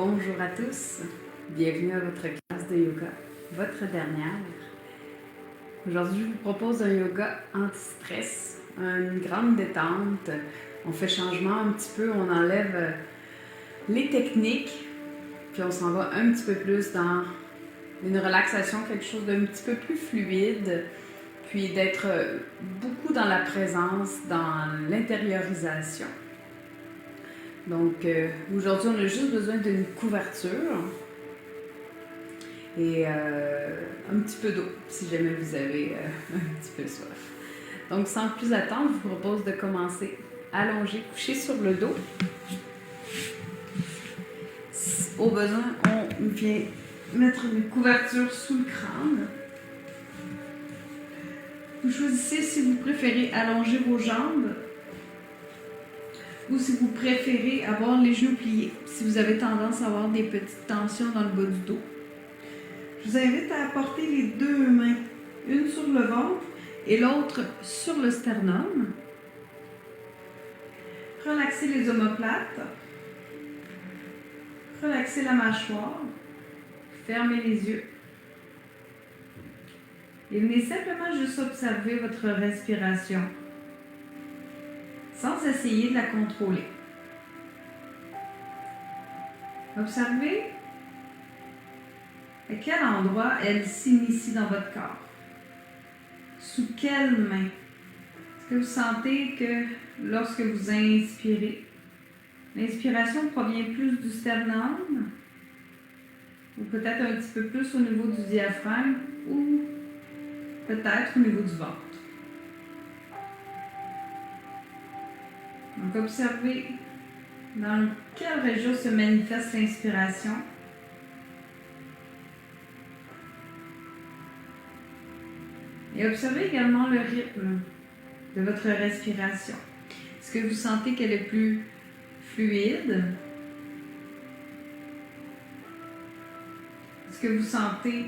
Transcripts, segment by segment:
Bonjour à tous, bienvenue à votre classe de yoga, votre dernière. Aujourd'hui, je vous propose un yoga anti-stress, une grande détente. On fait changement un petit peu, on enlève les techniques, puis on s'en va un petit peu plus dans une relaxation, quelque chose d'un petit peu plus fluide, puis d'être beaucoup dans la présence, dans l'intériorisation. Donc aujourd'hui, on a juste besoin d'une couverture et un petit peu d'eau si jamais vous avez un petit peu soif. Donc sans plus attendre, je vous propose de commencer allongé, couché sur le dos. Au besoin, on vient mettre une couverture sous le crâne. Vous choisissez si vous préférez allonger vos jambes ou si vous préférez avoir les genoux pliés, si vous avez tendance à avoir des petites tensions dans le bas du dos. Je vous invite à apporter les deux mains, une sur le ventre et l'autre sur le sternum. Relaxez les omoplates. Relaxez la mâchoire. Fermez les yeux. Et venez simplement juste observer votre respiration, sans essayer de la contrôler. Observez à quel endroit elle s'initie dans votre corps. Sous quelle main? Est-ce que vous sentez que lorsque vous inspirez, l'inspiration provient plus du sternum ou peut-être un petit peu plus au niveau du diaphragme ou peut-être au niveau du ventre? Donc observez dans quelle région se manifeste l'inspiration. Et observez également le rythme de votre respiration. Est-ce que vous sentez qu'elle est plus fluide? Est-ce que vous sentez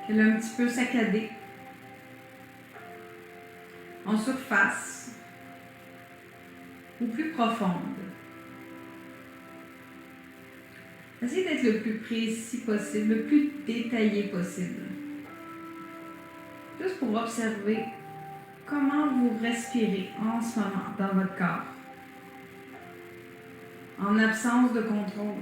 qu'elle est un petit peu saccadée? En surface ou plus profonde? Essayez d'être le plus précis possible, le plus détaillé possible. Juste pour observer comment vous respirez en ce moment dans votre corps, en absence de contrôle.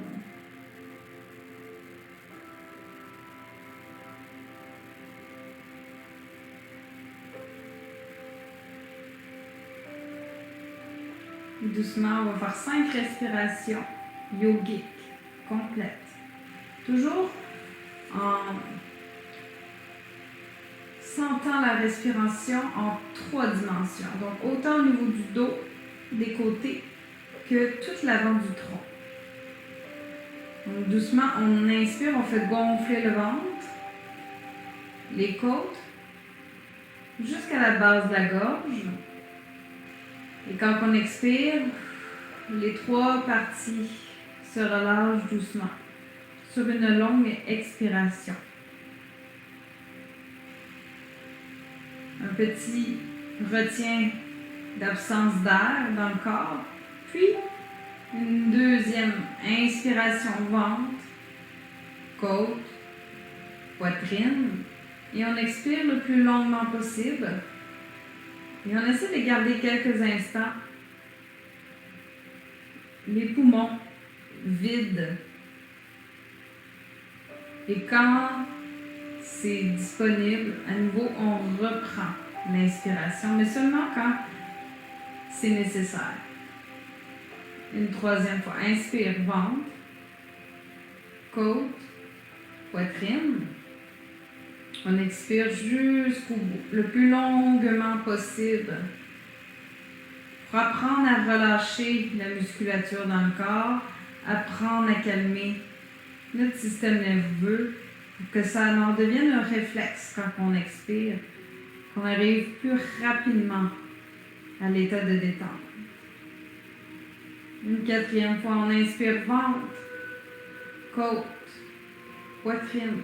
Doucement, on va faire 5 respirations yogiques complètes. Toujours en sentant la respiration en 3 dimensions. Donc, autant au niveau du dos, des côtés, que toute l'avant du tronc. Donc, doucement, on inspire, on fait gonfler le ventre, les côtes, jusqu'à la base de la gorge. Et quand on expire, les 3 parties se relâchent doucement sur une longue expiration. Un petit retien d'absence d'air dans le corps, puis une deuxième inspiration ventre, côte, poitrine, et on expire le plus longuement possible. Et on essaie de garder quelques instants les poumons vides. Et quand c'est disponible, à nouveau, on reprend l'inspiration, mais seulement quand c'est nécessaire. Une 3e fois. Inspire, ventre, côte, poitrine. On expire jusqu'au bout, le plus longuement possible, pour apprendre à relâcher la musculature dans le corps, apprendre à calmer notre système nerveux, pour que ça en devienne un réflexe quand on expire, qu'on arrive plus rapidement à l'état de détente. Une 4e fois, on inspire ventre, côte, poitrine.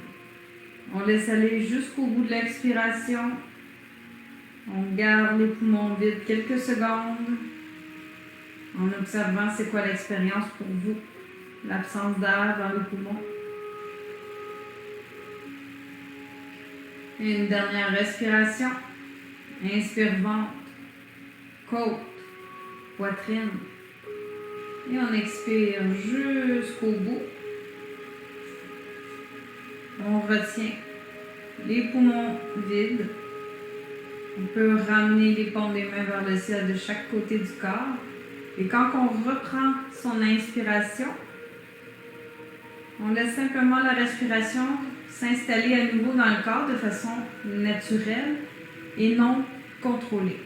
On laisse aller jusqu'au bout de l'expiration. On garde les poumons vides quelques secondes en observant c'est quoi l'expérience pour vous, l'absence d'air dans les poumons. Et une dernière respiration. Inspire ventre, côte, poitrine. Et on expire jusqu'au bout. On retient les poumons vides. On peut ramener les paumes des mains vers le ciel de chaque côté du corps. Et quand on reprend son inspiration, on laisse simplement la respiration s'installer à nouveau dans le corps de façon naturelle et non contrôlée.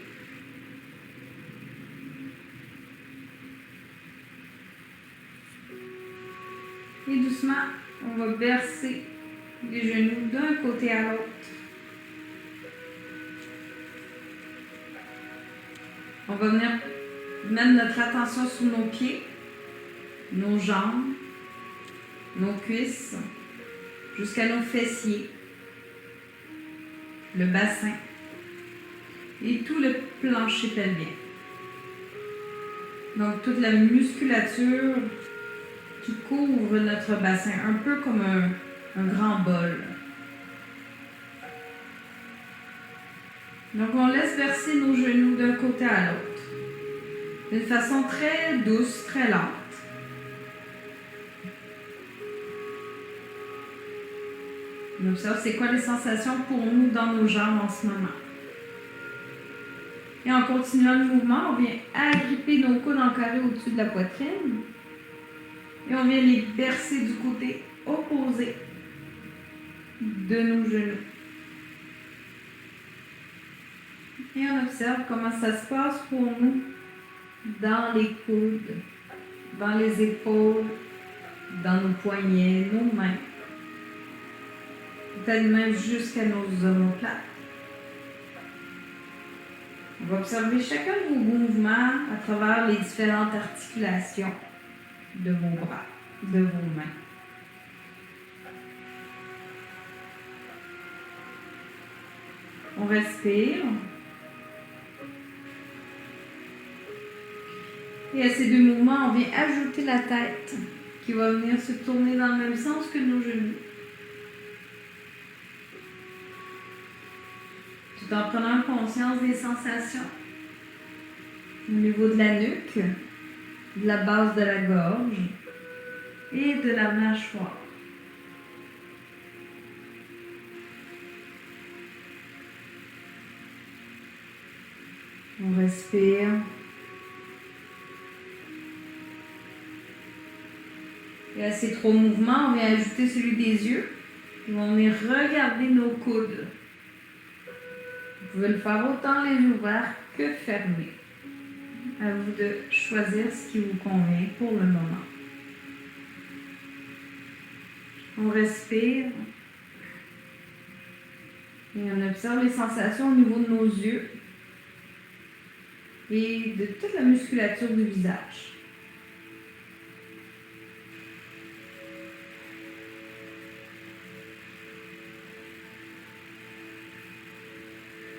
Et doucement, on va bercer les genoux d'un côté à l'autre. On va venir mettre notre attention sur nos pieds, nos jambes, nos cuisses, jusqu'à nos fessiers, le bassin et tout le plancher pelvien. Donc toute la musculature qui couvre notre bassin, un peu comme un grand bol. Donc on laisse verser nos genoux d'un côté à l'autre, d'une façon très douce, très lente. On observe c'est quoi les sensations pour nous dans nos jambes en ce moment. Et en continuant le mouvement, on vient agripper nos coudes en carré au-dessus de la poitrine. Et on vient les bercer du côté opposé de nos genoux. Et on observe comment ça se passe pour nous dans les coudes, dans les épaules, dans nos poignets, nos mains. Peut-être même jusqu'à nos omoplates. On va observer chacun de vos mouvements à travers les différentes articulations de vos bras, de vos mains. On respire. Et à ces deux mouvements, on vient ajouter la tête qui va venir se tourner dans le même sens que nos genoux. Tout en prenant conscience des sensations au niveau de la nuque, de la base de la gorge et de la mâchoire. On respire. Et à ces trois mouvements, on vient ajouter celui des yeux. Et on vient regarder nos coudes. Vous pouvez le faire autant les ouverts que fermés. À vous de choisir ce qui vous convient pour le moment. On respire. Et on observe les sensations au niveau de nos yeux et de toute la musculature du visage.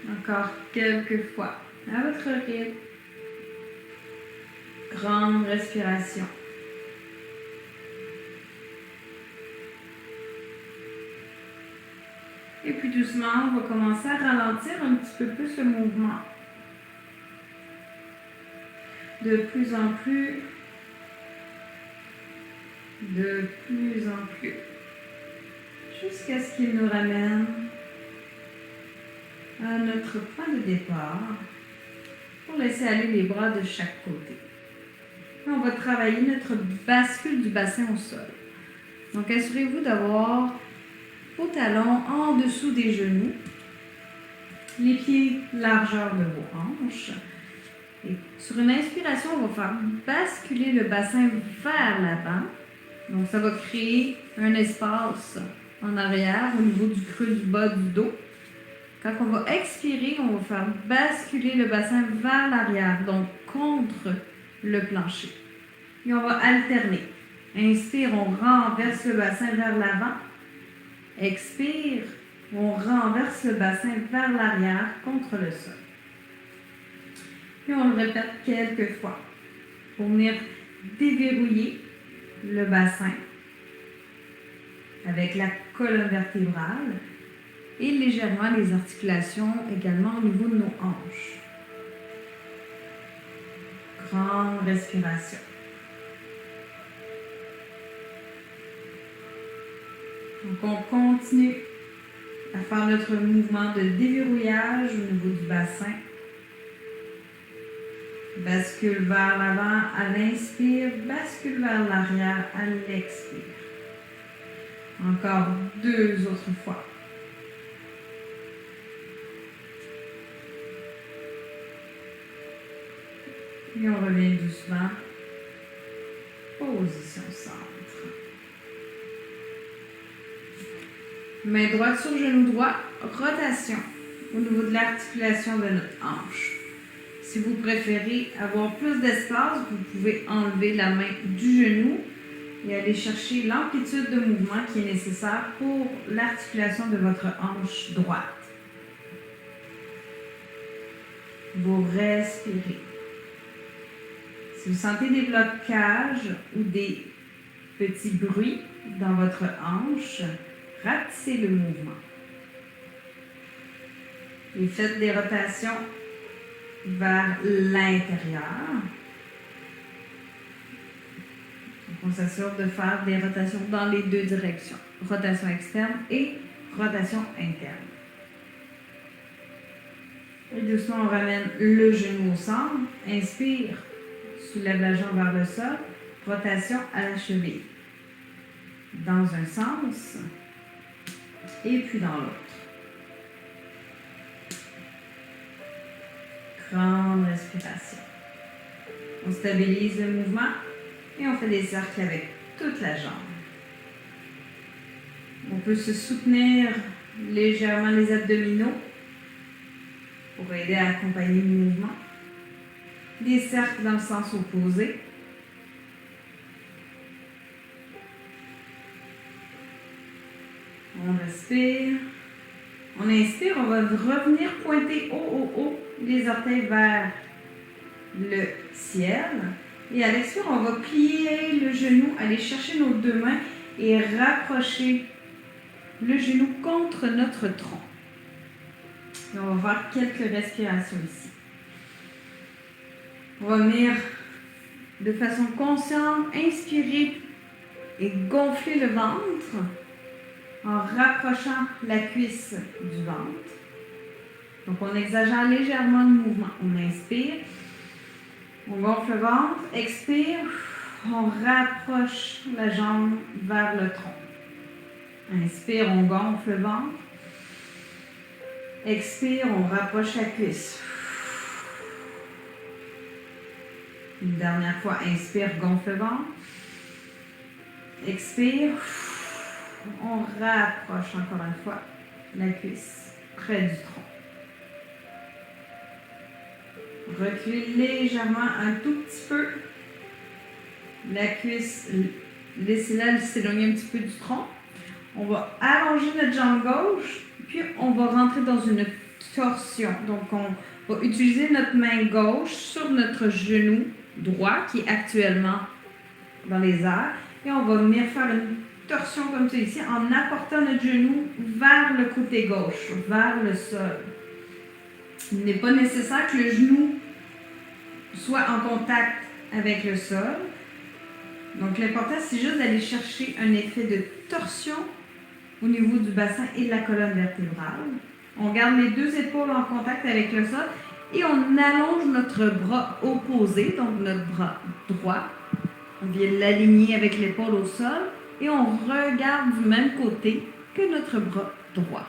Encore quelques fois, à votre rythme. Grande respiration. Et puis doucement, on va commencer à ralentir un petit peu plus le mouvement. De plus en plus. De plus en plus. Jusqu'à ce qu'il nous ramène à notre point de départ pour laisser aller les bras de chaque côté. On va travailler notre bascule du bassin au sol. Donc, assurez-vous d'avoir vos talons en dessous des genoux, les pieds largeur de vos hanches. Et sur une inspiration, on va faire basculer le bassin vers l'avant. Donc, ça va créer un espace en arrière au niveau du creux du bas du dos. Quand on va expirer, on va faire basculer le bassin vers l'arrière, donc contre le plancher. Et on va alterner. Inspire, on renverse le bassin vers l'avant. Expire, on renverse le bassin vers l'arrière contre le sol. Et on le répète quelques fois pour venir déverrouiller le bassin avec la colonne vertébrale et légèrement les articulations également au niveau de nos hanches. Grande respiration. Donc on continue à faire notre mouvement de déverrouillage au niveau du bassin. Bascule vers l'avant à l'inspire, bascule vers l'arrière à l'expire. Encore 2 autres fois. Et on revient doucement. Position centre. Main droite sur genou droit, rotation au niveau de l'articulation de notre hanche. Si vous préférez avoir plus d'espace, vous pouvez enlever la main du genou et aller chercher l'amplitude de mouvement qui est nécessaire pour l'articulation de votre hanche droite. Vous respirez. Si vous sentez des blocages ou des petits bruits dans votre hanche, rapetissez le mouvement. Et faites des rotations vers l'intérieur. On s'assure de faire des rotations dans les 2 directions. Rotation externe et rotation interne. Et doucement, on ramène le genou au centre. Inspire, soulève la jambe vers le sol. Rotation à la cheville. Dans un sens et puis dans l'autre. Grande respiration. On stabilise le mouvement et on fait des cercles avec toute la jambe. On peut se soutenir légèrement les abdominaux pour aider à accompagner le mouvement. Des cercles dans le sens opposé. On respire. On inspire, on va revenir pointer haut, les orteils vers le ciel. Et à l'expire, on va plier le genou, aller chercher nos 2 mains et rapprocher le genou contre notre tronc. Et on va faire quelques respirations ici. On va venir de façon consciente, inspirer et gonfler le ventre en rapprochant la cuisse du ventre. Donc, on exagère légèrement le mouvement. On inspire, on gonfle le ventre, expire, on rapproche la jambe vers le tronc. Inspire, on gonfle le ventre. Expire, on rapproche la cuisse. Une dernière fois, inspire, gonfle le ventre. Expire. On rapproche encore une fois la cuisse près du tronc. Recule légèrement un tout petit peu. La cuisse, laissez-la s'éloigner un petit peu du tronc. On va allonger notre jambe gauche, puis on va rentrer dans une torsion. Donc, on va utiliser notre main gauche sur notre genou droit qui est actuellement dans les airs. Et on va venir faire une torsion comme ça ici en apportant notre genou vers le côté gauche, vers le sol. Il n'est pas nécessaire que le genou soit en contact avec le sol. Donc l'important c'est juste d'aller chercher un effet de torsion au niveau du bassin et de la colonne vertébrale. On garde les 2 épaules en contact avec le sol et on allonge notre bras opposé, donc notre bras droit. On vient l'aligner avec l'épaule au sol. Et on regarde du même côté que notre bras droit.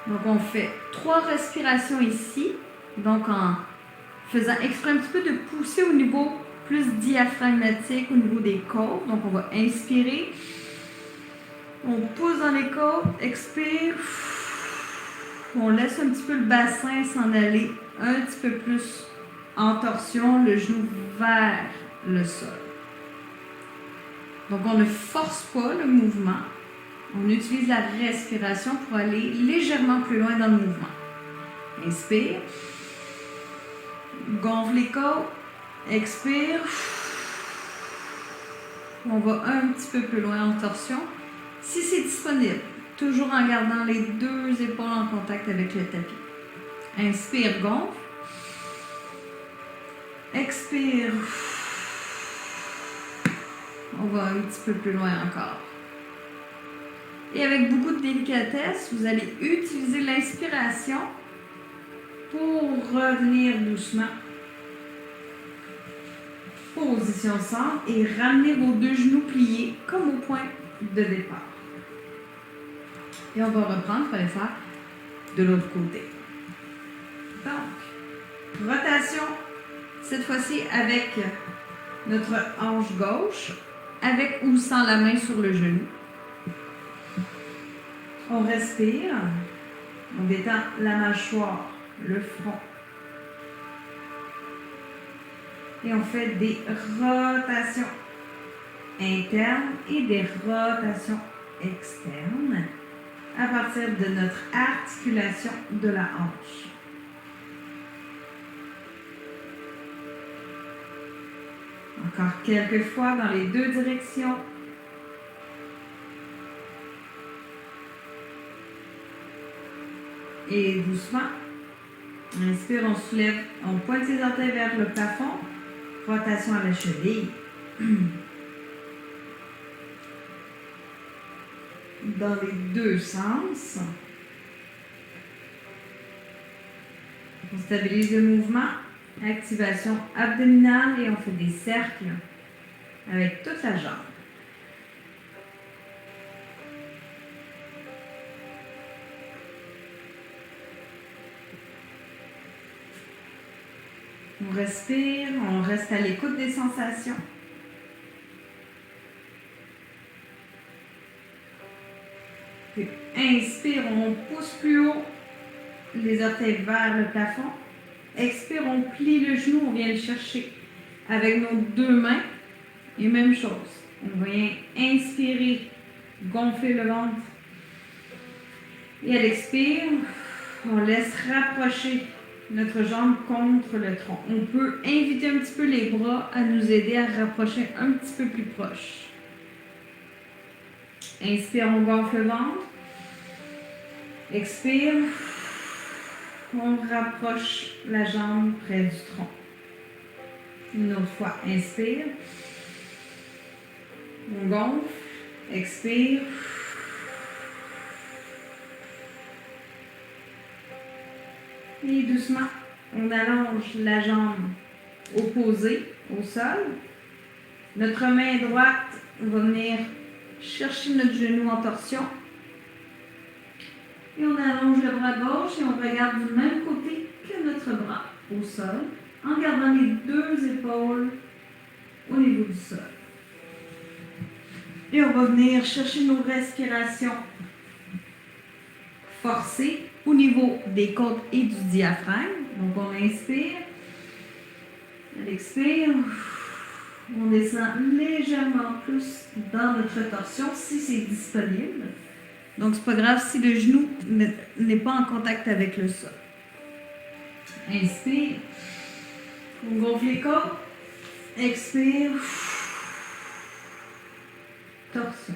Donc, on fait 3 respirations ici. Donc, en faisant exprès un petit peu de pousser au niveau plus diaphragmatique, au niveau des côtes. Donc, on va inspirer. On pousse dans les côtes, expire. On laisse un petit peu le bassin s'en aller un petit peu plus en torsion, le genou vers le sol. Donc, on ne force pas le mouvement. On utilise la respiration pour aller légèrement plus loin dans le mouvement. Inspire. Gonfle les côtes. Expire. On va un petit peu plus loin en torsion. Si c'est disponible, toujours en gardant les deux épaules en contact avec le tapis. Inspire, gonfle. Expire. On va un petit peu plus loin encore. Et avec beaucoup de délicatesse, vous allez utiliser l'inspiration pour revenir doucement. Position centre et ramener vos deux genoux pliés comme au point de départ. Et on va reprendre pour aller faire de l'autre côté. Donc, rotation, cette fois-ci avec notre hanche gauche, avec ou sans la main sur le genou. On respire, on détend la mâchoire, le front. Et on fait des rotations internes et des rotations externes à partir de notre articulation de la hanche. Encore quelques fois dans les deux directions. Et doucement, inspire, on soulève, on pointe ses orteils vers le plafond. Rotation à la cheville. Dans les deux sens. On stabilise le mouvement. Activation abdominale et on fait des cercles avec toute la jambe. On respire, on reste à l'écoute des sensations. Puis inspire, on pousse plus haut les orteils vers le plafond. Expire, on plie le genou, on vient le chercher avec nos deux mains. Et même chose. On vient inspirer, gonfler le ventre. Et à l'expire, on laisse rapprocher notre jambe contre le tronc. On peut inviter un petit peu les bras à nous aider à rapprocher un petit peu plus proche. Inspire, on gonfle le ventre. Expire, on rapproche la jambe près du tronc. Une autre fois, inspire. On gonfle. Expire. Et doucement, on allonge la jambe opposée au sol. Notre main droite va venir chercher notre genou en torsion. Et on allonge le bras gauche et on regarde du même côté que notre bras au sol, en gardant les deux épaules au niveau du sol. Et on va venir chercher nos respirations forcées au niveau des côtes et du diaphragme. Donc on inspire, on expire, on descend légèrement plus dans notre torsion si c'est disponible. Donc c'est pas grave si le genou n'est pas en contact avec le sol. Inspire, on gonfle les côtes, expire, torsion.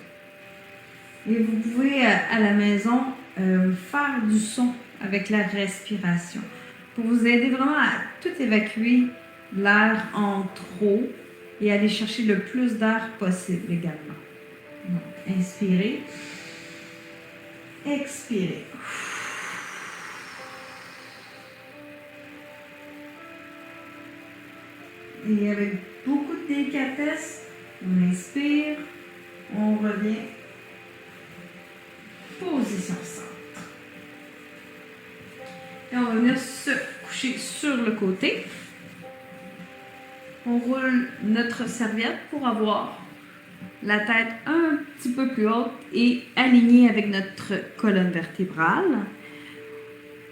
Et vous pouvez à la maison faire du son avec la respiration pour vous aider vraiment à tout évacuer l'air en trop et aller chercher le plus d'air possible également. Donc, inspirez, expirez. Et avec beaucoup de délicatesse, on inspire, on revient. Position centre. Et on va venir se coucher sur le côté. On roule notre serviette pour avoir la tête un petit peu plus haute et alignée avec notre colonne vertébrale.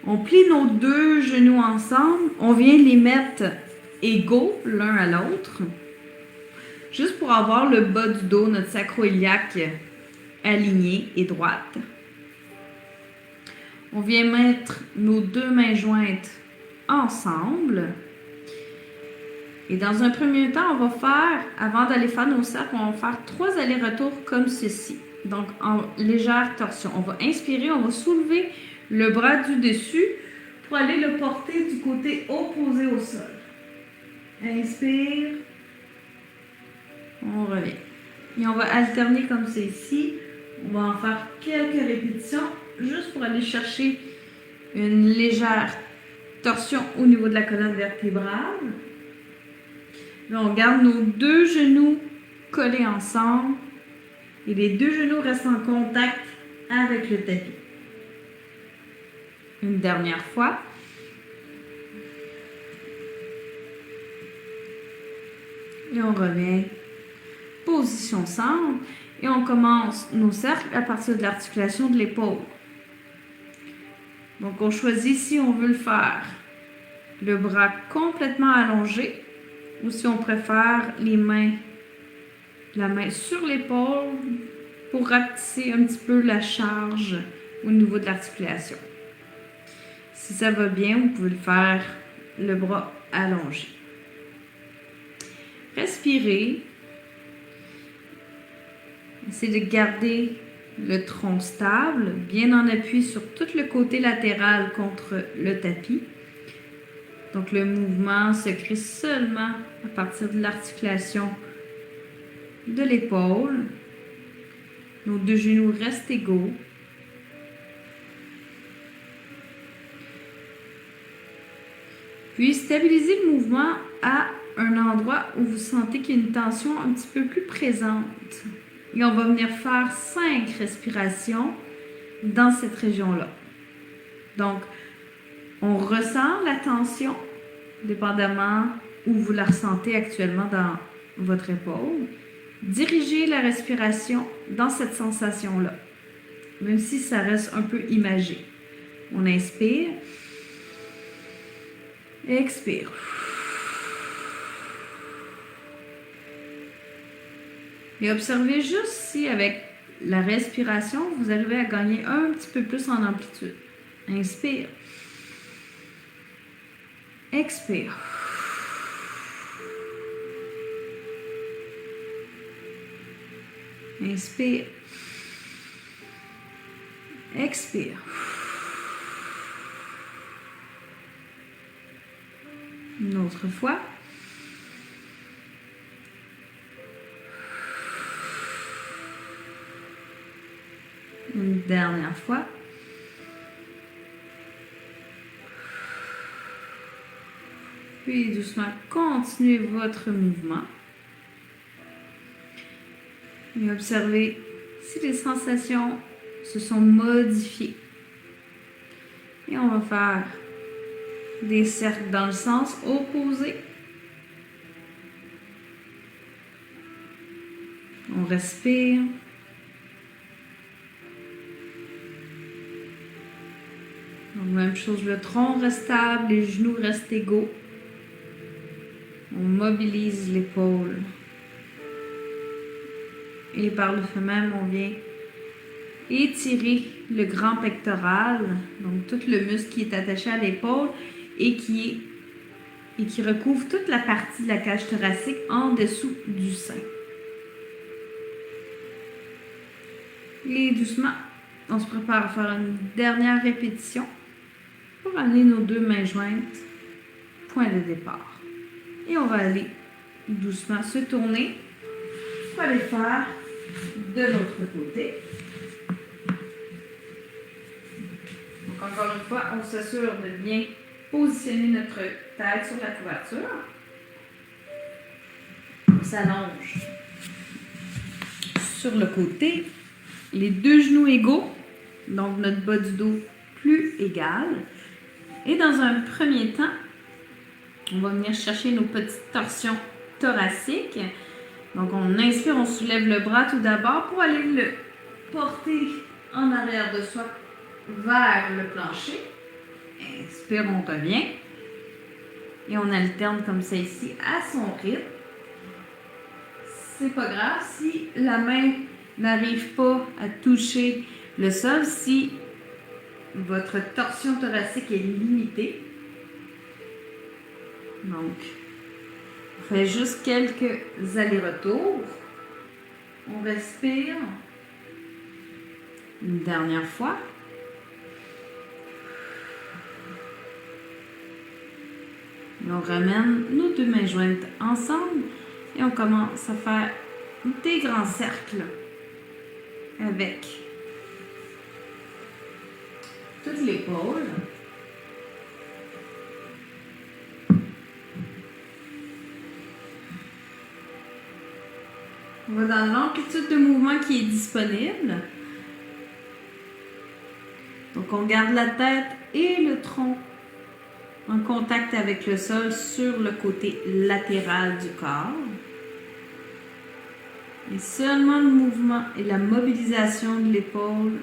On plie nos deux genoux ensemble. On vient les mettre égaux l'un à l'autre. Juste pour avoir le bas du dos, notre sacro-iliaque alignée et droite. On vient mettre nos deux mains jointes ensemble Et dans un premier temps, on va faire, avant d'aller faire nos cercles, on va faire 3 allers-retours comme ceci. Donc, en légère torsion. On va inspirer, on va soulever le bras du dessus pour aller le porter du côté opposé au sol. Inspire. On revient. Et on va alterner comme c'est ici. On va en faire quelques répétitions juste pour aller chercher une légère torsion au niveau de la colonne vertébrale. Là, on garde nos 2 genoux collés ensemble et les 2 genoux restent en contact avec le tapis. Une dernière fois. Et on revient. Position centre. Et on commence nos cercles à partir de l'articulation de l'épaule. Donc, on choisit si on veut le faire le bras complètement allongé ou si on préfère la main sur l'épaule pour rapetisser un petit peu la charge au niveau de l'articulation. Si ça va bien, vous pouvez le faire le bras allongé. Respirez. Essayez de garder le tronc stable, bien en appui sur tout le côté latéral contre le tapis. Donc le mouvement se crée seulement à partir de l'articulation de l'épaule. Nos 2 genoux restent égaux. Puis stabilisez le mouvement à un endroit où vous sentez qu'il y a une tension un petit peu plus présente. Et on va venir faire 5 respirations dans cette région-là. Donc, on ressent la tension, dépendamment où vous la ressentez actuellement dans votre épaule. Dirigez la respiration dans cette sensation-là, même si ça reste un peu imagé. On inspire. Expire. Et observez juste si, avec la respiration, vous arrivez à gagner un petit peu plus en amplitude. Inspire. Expire. Inspire. Expire. Une autre fois. Une dernière fois. Puis doucement, continuez votre mouvement. Et observez si les sensations se sont modifiées. Et on va faire des cercles dans le sens opposé. On respire. Donc, même chose, le tronc reste stable, les genoux restent égaux. On mobilise l'épaule. Et par le fait même, on vient étirer le grand pectoral, donc tout le muscle qui est attaché à l'épaule et qui recouvre toute la partie de la cage thoracique en dessous du sein. Et doucement, on se prépare à faire une dernière répétition pour amener nos 2 mains jointes, point de départ. Et on va aller doucement se tourner pour aller faire de l'autre côté. Donc encore une fois, on s'assure de bien positionner notre tête sur la couverture. On s'allonge sur le côté, les 2 genoux égaux, donc notre bas du dos plus égal. Et dans un premier temps, on va venir chercher nos petites torsions thoraciques. Donc, on inspire, on soulève le bras tout d'abord pour aller le porter en arrière de soi vers le plancher. Inspire, on revient. Et on alterne comme ça ici à son rythme. C'est pas grave si la main n'arrive pas à toucher le sol, si votre torsion thoracique est limitée. Donc, fait juste quelques allers-retours. On respire. Une dernière fois. Et on ramène nos deux mains jointes ensemble et on commence à faire des grands cercles avec toute l'épaule. On va dans l'amplitude de mouvement qui est disponible. Donc on garde la tête et le tronc en contact avec le sol sur le côté latéral du corps. Et seulement le mouvement et la mobilisation de l'épaule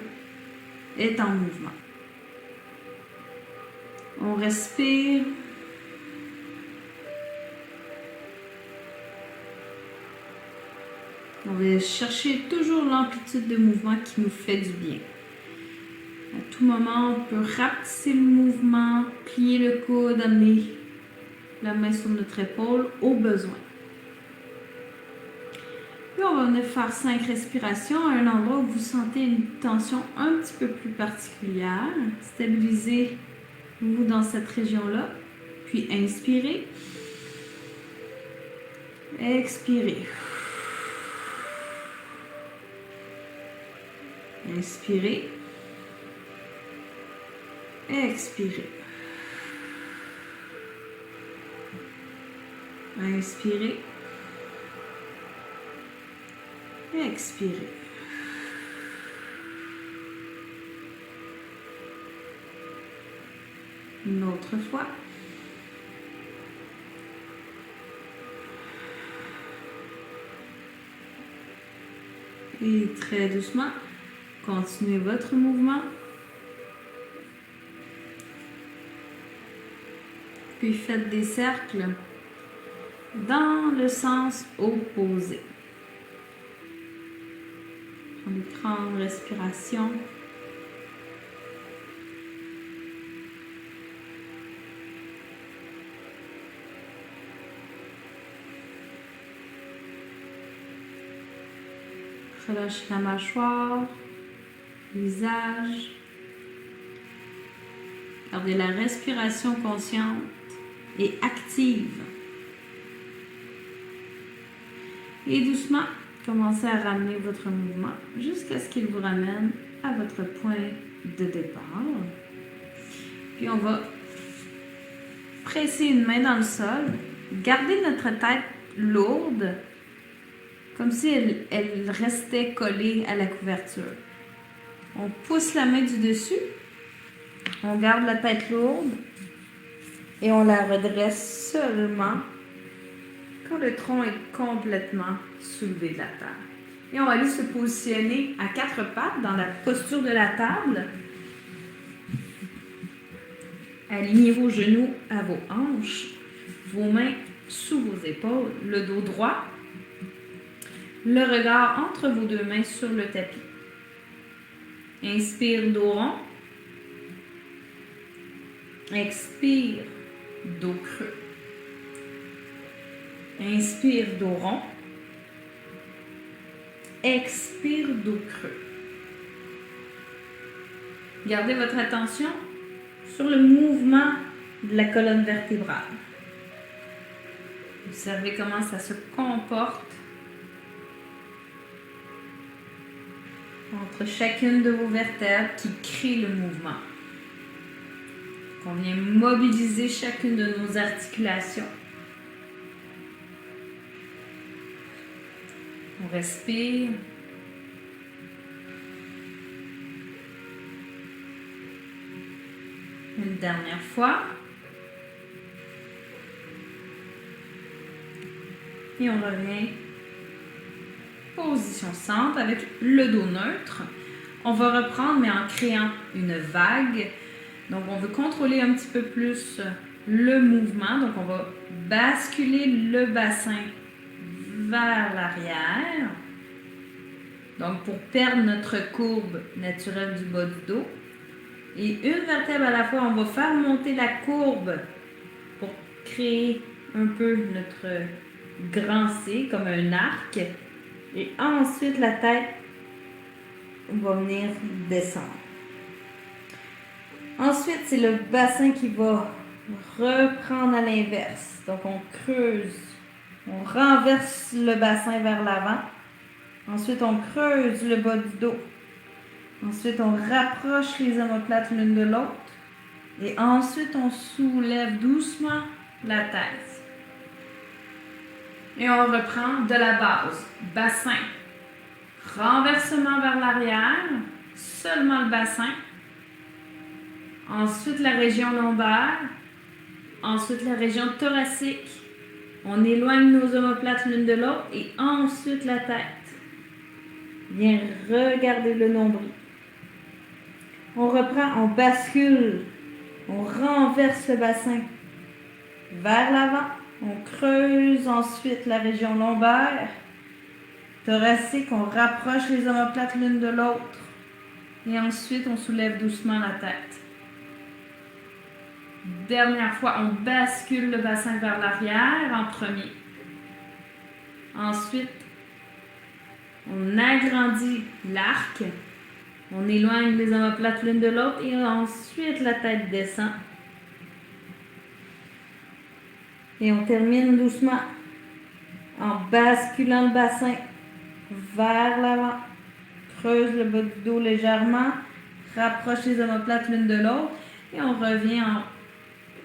est en mouvement. On respire. On va chercher toujours l'amplitude de mouvement qui nous fait du bien. À tout moment, on peut rapetisser le mouvement, plier le coude, amener la main sur notre épaule au besoin. Puis on va venir faire 5 respirations à un endroit où vous sentez une tension un petit peu plus particulière. Stabilisez-vous dans cette région-là. Puis inspirez. Expirez. Inspirez. Expirez. Inspirez. Expirez. Une autre fois. Et très doucement, continuez votre mouvement. Puis faites des cercles dans le sens opposé. Prenez une grande respiration. Relâchez la mâchoire, le visage. Gardez la respiration consciente et active. Et doucement, commencez à ramener votre mouvement jusqu'à ce qu'il vous ramène à votre point de départ. Puis on va presser une main dans le sol, garder notre tête lourde, comme si elle restait collée à la couverture. On pousse la main du dessus, on garde la tête lourde et on la redresse seulement quand le tronc est complètement soulevé de la table. Et on va aller se positionner à 4 pattes dans la posture de la table. Alignez vos genoux à vos hanches, vos mains sous vos épaules, le dos droit, le regard entre vos deux mains sur le tapis. Inspire, dos rond. Expire, dos creux. Inspire, dos rond. Expire, dos creux. Gardez votre attention sur le mouvement de la colonne vertébrale. Observez comment ça se comporte entre chacune de vos vertèbres qui crée le mouvement. On vient mobiliser chacune de nos articulations. On respire. Une dernière fois. Et on revient. Position centre avec le dos neutre. On va reprendre, mais en créant une vague. Donc, on veut contrôler un petit peu plus le mouvement. Donc, on va basculer le bassin vers l'arrière. Donc, pour perdre notre courbe naturelle du bas du dos. Et une vertèbre à la fois, on va faire monter la courbe pour créer un peu notre grand C, comme un arc. Et ensuite, la tête va venir descendre. Ensuite, c'est le bassin qui va reprendre à l'inverse. Donc, on creuse, on renverse le bassin vers l'avant. Ensuite, on creuse le bas du dos. Ensuite, on rapproche les omoplates l'une de l'autre. Et ensuite, on soulève doucement la tête. Et on reprend de la base. Bassin. Renversement vers l'arrière. Seulement le bassin. Ensuite, la région lombaire. Ensuite, la région thoracique. On éloigne nos omoplates l'une de l'autre. Et ensuite, la tête. Viens regarder le nombril. On reprend, on bascule. On renverse le bassin vers l'avant. On creuse ensuite la région lombaire. Thoracique, on rapproche les omoplates l'une de l'autre. Et ensuite, on soulève doucement la tête. Dernière fois, on bascule le bassin vers l'arrière en premier. Ensuite, on agrandit l'arc. On éloigne les omoplates l'une de l'autre et ensuite la tête descend. Et on termine doucement en basculant le bassin vers l'avant. Creuse le bas du dos légèrement. Rapproche les omoplates l'une de l'autre. Et on revient en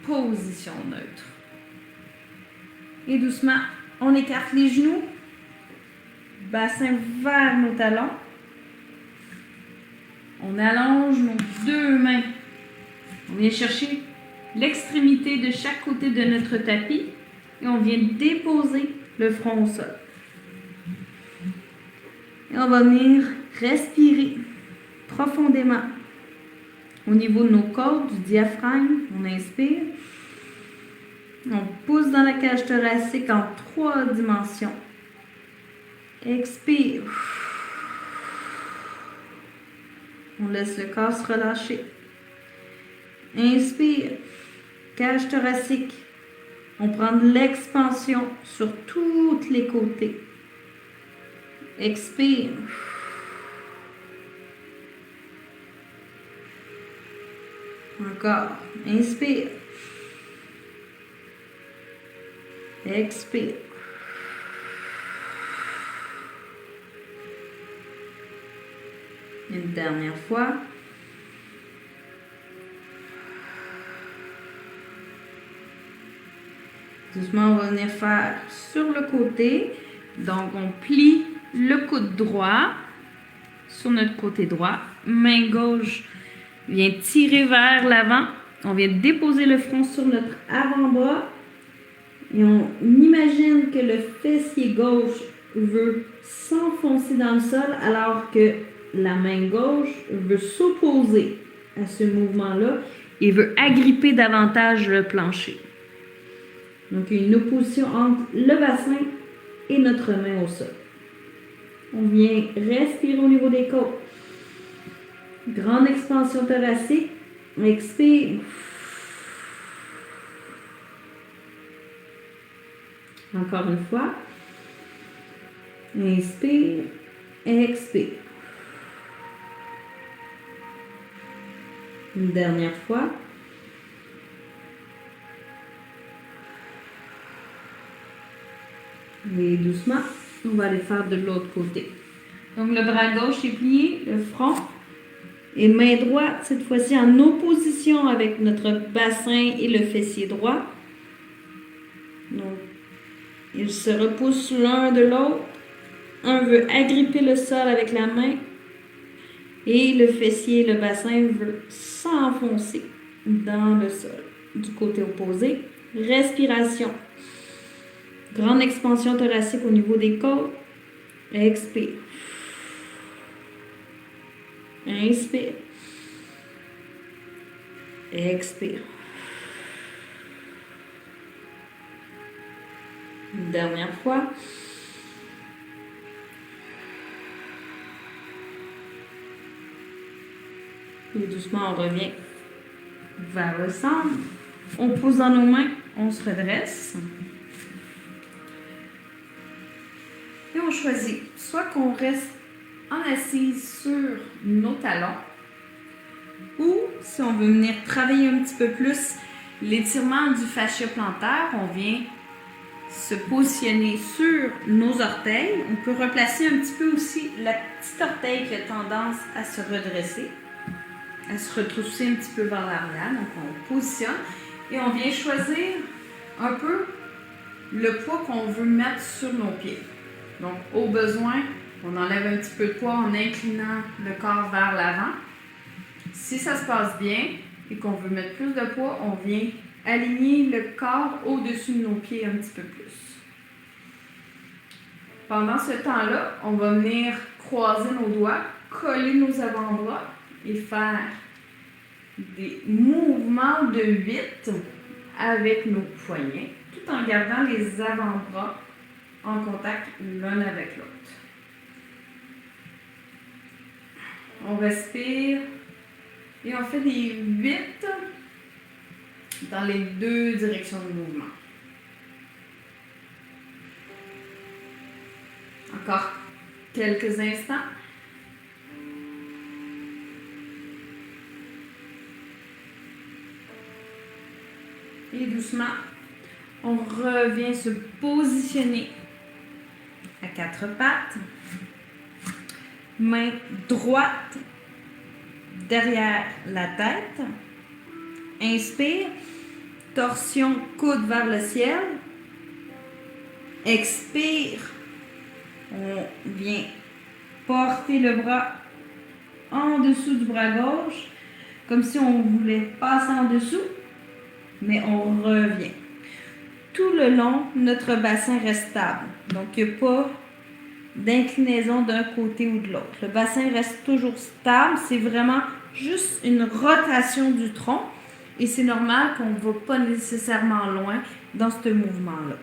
position neutre. Et doucement, on écarte les genoux. Bassin vers nos talons. On allonge nos deux mains. On vient chercher l'extrémité de chaque côté de notre tapis et on vient déposer le front au sol. Et on va venir respirer profondément au niveau de nos côtes, du diaphragme. On inspire. On pousse dans la cage thoracique en 3 dimensions. Expire. On laisse le corps se relâcher. Inspire. Cage thoracique. On prend de l'expansion sur tous les côtés. Expire. Encore. Inspire. Expire. Une dernière fois. Doucement, on va venir faire sur le côté. Donc, on plie le coude droit sur notre côté droit. Main gauche vient tirer vers l'avant. On vient déposer le front sur notre avant-bras. Et on imagine que le fessier gauche veut s'enfoncer dans le sol alors que la main gauche veut s'opposer à ce mouvement-là et veut agripper davantage le plancher. Donc, il y a une opposition entre le bassin et notre main au sol. On vient respirer au niveau des côtes. Grande expansion thoracique. Expire. Encore une fois. Inspire. Expire. Une dernière fois. Et doucement, on va aller faire de l'autre côté. Donc, le bras gauche est plié, le front. Et main droite, cette fois-ci en opposition avec notre bassin et le fessier droit. Donc, ils se repoussent l'un de l'autre. Un veut agripper le sol avec la main. Et le fessier et le bassin veulent s'enfoncer dans le sol. Du côté opposé, respiration. Grande expansion thoracique au niveau des côtes. Expire. Inspire. Expire. Une dernière fois. Et doucement, on revient vers le centre. On pose dans nos mains, on se redresse. choisit soit qu'on reste en assise sur nos talons, ou si on veut venir travailler un petit peu plus l'étirement du fascia plantaire, on vient se positionner sur nos orteils. On peut replacer un petit peu aussi la petite orteil qui a tendance à se redresser, à se retrousser un petit peu vers l'arrière. Donc on positionne et on vient choisir un peu le poids qu'on veut mettre sur nos pieds. Donc au besoin, on enlève un petit peu de poids en inclinant le corps vers l'avant. Si ça se passe bien et qu'on veut mettre plus de poids, on vient aligner le corps au-dessus de nos pieds un petit peu plus. Pendant ce temps-là, on va venir croiser nos doigts, coller nos avant-bras et faire des mouvements de 8 avec nos poignets, tout en gardant les avant-bras en contact l'un avec l'autre. On respire et on fait des 8 dans les deux directions de mouvement. Encore quelques instants. Et doucement, on revient se positionner à 4 pattes. Main droite derrière la tête. Inspire. Torsion coude vers le ciel. Expire. On vient porter le bras en dessous du bras gauche, comme si on voulait passer en dessous, mais on revient. Tout le long, notre bassin reste stable. Donc, il n'y a pas d'inclinaison d'un côté ou de l'autre. Le bassin reste toujours stable. C'est vraiment juste une rotation du tronc. Et c'est normal qu'on ne va pas nécessairement loin dans ce mouvement-là.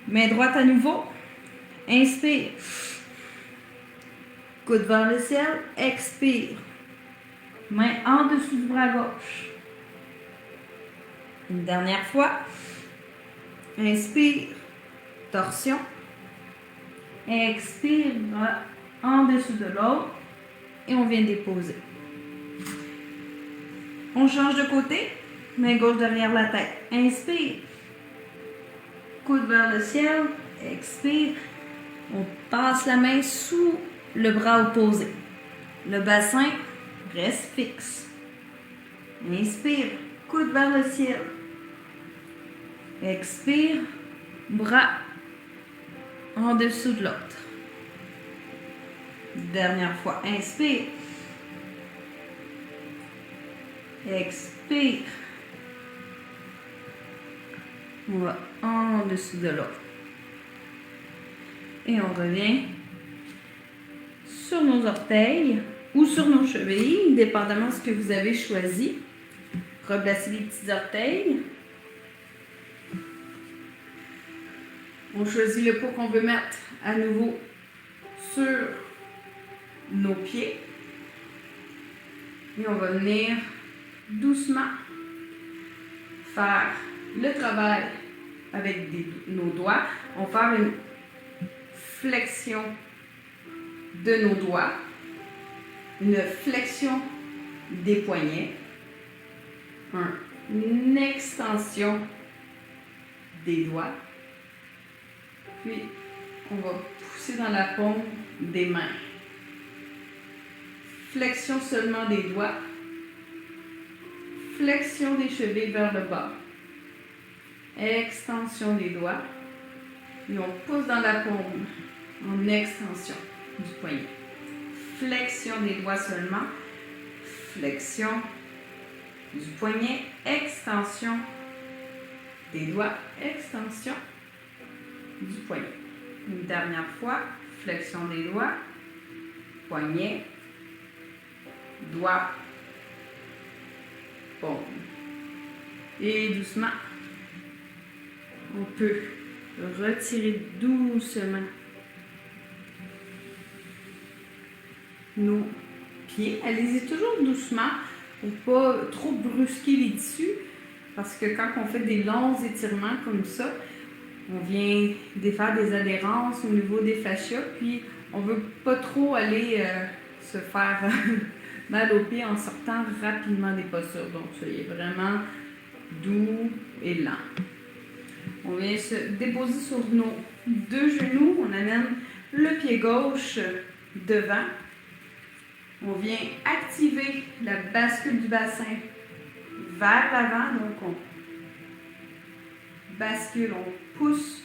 Main droite à nouveau. Inspire. Coude vers le ciel. Expire. Main en dessous du bras gauche. Une dernière fois. Inspire. Torsion. Expire. Bras en dessous de l'autre. Et on vient déposer. On change de côté. Main gauche derrière la tête. Inspire. Coude vers le ciel. Expire. On passe la main sous le bras opposé. Le bassin reste fixe. Inspire. Coude vers le ciel. Expire. Bras en dessous de l'autre. Dernière fois. Inspire. Expire. On va en dessous de l'autre. Et on revient sur nos orteils ou sur nos chevilles, dépendamment de ce que vous avez choisi. Replacez les petits orteils. On choisit le poids qu'on veut mettre à nouveau sur nos pieds. Et on va venir doucement faire le travail avec nos doigts. On va faire une flexion de nos doigts, une flexion des poignets, une extension des doigts, puis on va pousser dans la paume des mains. Flexion seulement des doigts, flexion des chevilles vers le bas, extension des doigts, et on pousse dans la paume en extension du poignet. Flexion des doigts seulement, flexion du poignet, extension des doigts, extension du poignet. Une dernière fois, flexion des doigts, poignet, doigt, paume. Et doucement, on peut retirer doucement nos pieds. Allez-y toujours doucement pour ne pas trop brusquer les tissus, parce que quand on fait des longs étirements comme ça, On vient défaire des adhérences au niveau des fascias, puis on veut pas trop aller se faire mal aux pieds en sortant rapidement des postures. Donc, soyez vraiment doux et lent. On vient se déposer sur nos deux genoux. On amène le pied gauche devant. On vient activer la bascule du bassin vers l'avant. Donc, on bascule, on pousse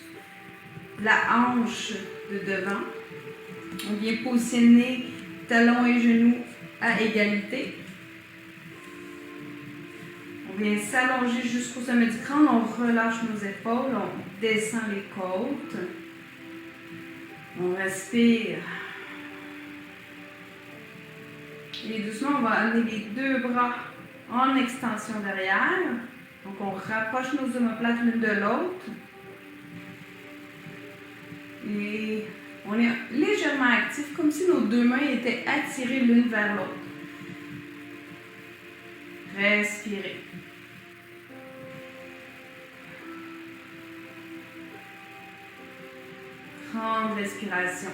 la hanche de devant. On vient positionner talons et genoux à égalité. On vient s'allonger jusqu'au sommet du crâne, on relâche nos épaules, on descend les côtes. On respire. Et doucement, on va amener les deux bras en extension derrière. Donc, on rapproche nos omoplates l'une de l'autre. Et on est légèrement actif, comme si nos deux mains étaient attirées l'une vers l'autre. Respirez. Grande respiration.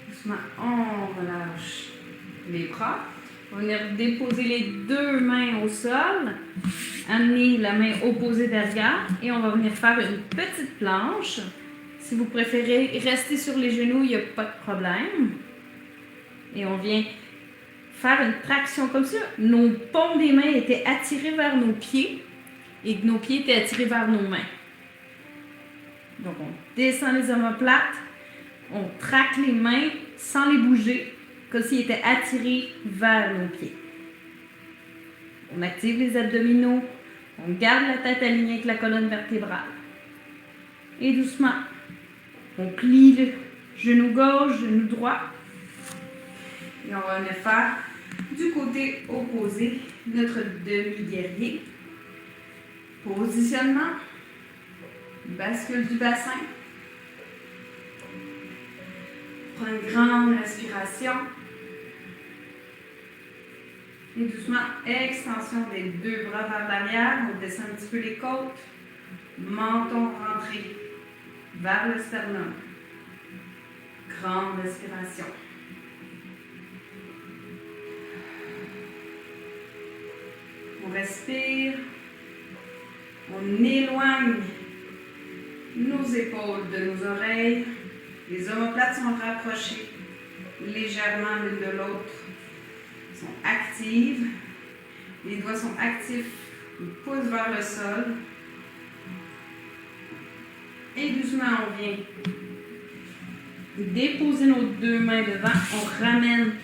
Doucement, on relâche les bras. On va venir déposer les deux mains au sol. Amener la main opposée derrière et on va venir faire une petite planche. Si vous préférez rester sur les genoux, il n'y a pas de problème. Et on vient faire une traction comme ça. Nos paumes des mains étaient attirées vers nos pieds et nos pieds étaient attirés vers nos mains. Donc, on descend les omoplates, on traque les mains sans les bouger, comme s'ils étaient attirés vers nos pieds. On active les abdominaux, on garde la tête alignée avec la colonne vertébrale. Et doucement, on plie le genou gauche, genou droit. Et on va venir faire du côté opposé notre demi-guerrier. Positionnement, bascule du bassin. Prends une grande respiration. Et doucement, extension des deux bras vers l'arrière. On descend un petit peu les côtes. Menton rentré vers le sternum. Grande respiration. On respire. On éloigne nos épaules de nos oreilles. Les omoplates sont rapprochées légèrement l'une de l'autre. Sont actives. Les doigts sont actifs. Ils poussent vers le sol. Et doucement, on vient déposer nos deux mains devant. On ramène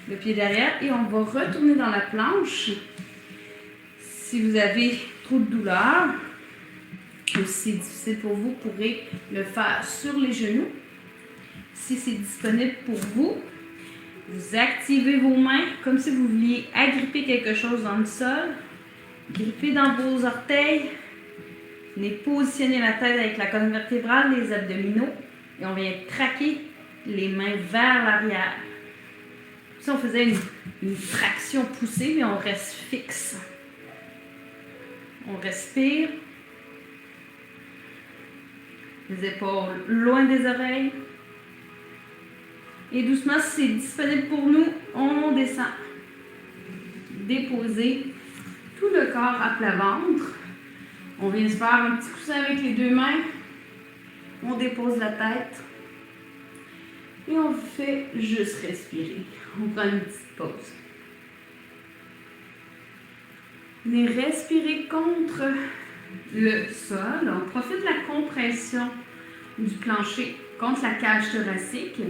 le pied derrière et on va retourner dans la planche. Si vous avez trop de douleur, ou si c'est difficile pour vous, vous pourrez le faire sur les genoux. Si c'est disponible pour vous, vous activez vos mains comme si vous vouliez agripper quelque chose dans le sol. Grippez dans vos orteils. Venez positionner la tête avec la colonne vertébrale, les abdominaux. Et on vient traquer les mains vers l'arrière. Si on faisait une traction poussée, mais on reste fixe. On respire. Les épaules loin des oreilles. Et doucement, si c'est disponible pour nous, on descend. Déposer tout le corps à plat ventre. On vient se faire un petit coussin avec les deux mains. On dépose la tête. Et on fait juste respirer. On prend une petite pause. Venez respirer contre le sol. On profite de la compression du plancher contre la cage thoracique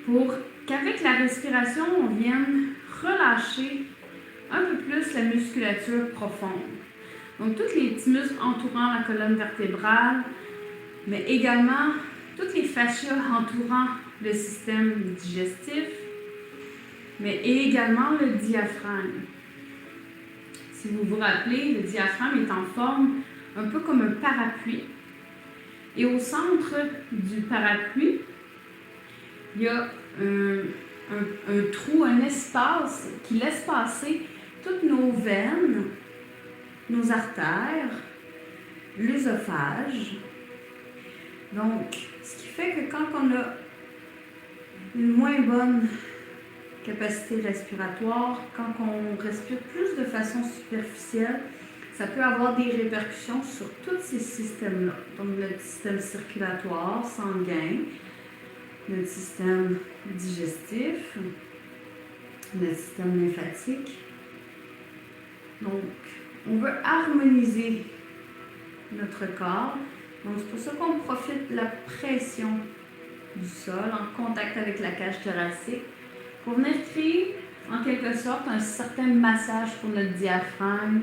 pour qu'avec la respiration, on vienne relâcher un peu plus la musculature profonde. Donc, tous les petits muscles entourant la colonne vertébrale, mais également toutes les fascias entourant le système digestif, mais également le diaphragme. Si vous vous rappelez, le diaphragme est en forme un peu comme un parapluie. Et au centre du parapluie, il y a un trou, un espace qui laisse passer toutes nos veines, nos artères, l'œsophage. Donc, ce qui fait que quand on a une moins bonne capacité respiratoire, quand on respire plus de façon superficielle, ça peut avoir des répercussions sur tous ces systèmes-là. Donc, notre système circulatoire, sanguin, notre système digestif, notre système lymphatique. Donc, on veut harmoniser notre corps. Donc, c'est pour ça qu'on profite de la pression du sol en contact avec la cage thoracique pour venir créer, en quelque sorte, un certain massage pour notre diaphragme,